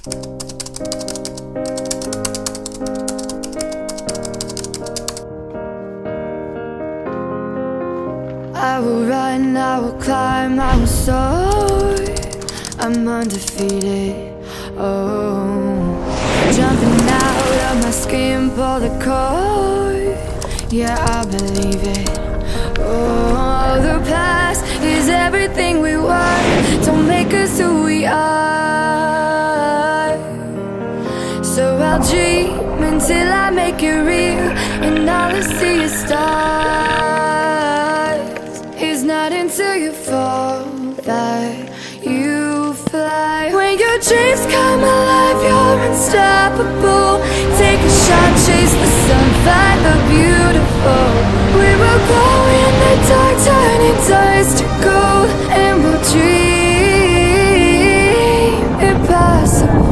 I will run, I will climb, I will soar. I'm undefeated. Oh, jumping out of my skin, pull the cord. Yeah, I believe it. Oh, the past is everything we want. Don't make us who we are. So I'll dream until I make it real, and all I see is stars. It's not until you fall that you fly. When your dreams come alive, you're unstoppable. Take a shot, chase the sun, find the beautiful. We will go in the dark, turning dust to gold, and we'll dream impossible.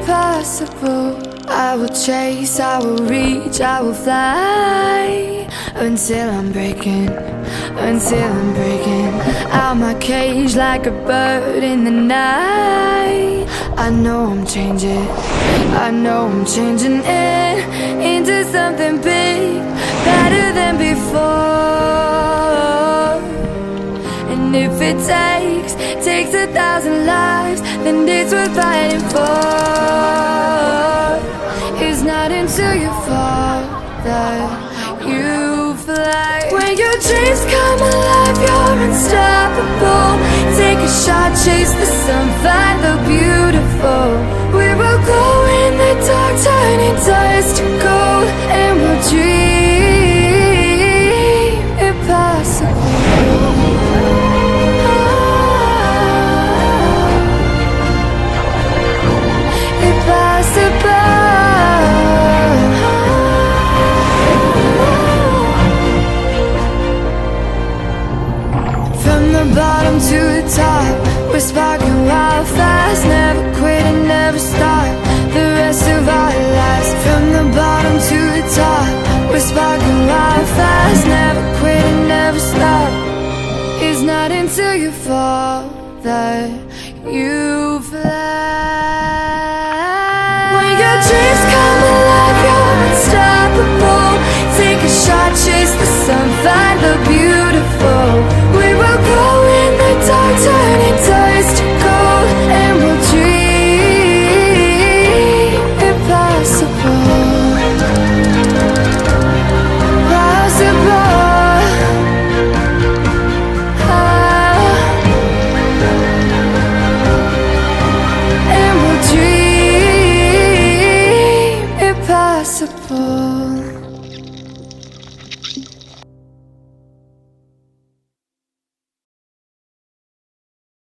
Possible. I will chase, I will reach, I will fly until I'm breaking out my cage like a bird in the night. I know I'm changing into something big, better than before. And if it takes 1,000 lives, then it's worth fighting for. It's not until you fall that you fly. When your dreams come alive, you're unstoppable. Take a shot, chase the sun, find the beautiful. We will go in the dark, turning dust to gold, and we'll dream impossible. Bottom to the top, we're sparking wild fast. Never quit and never stop the rest of our lives. From the bottom to the top, we're sparking wild fast. Never quit and never stop. It's not until you fall that you fly. When your dreams come alive, you're unstoppable. Take a shot, chase the sun, find the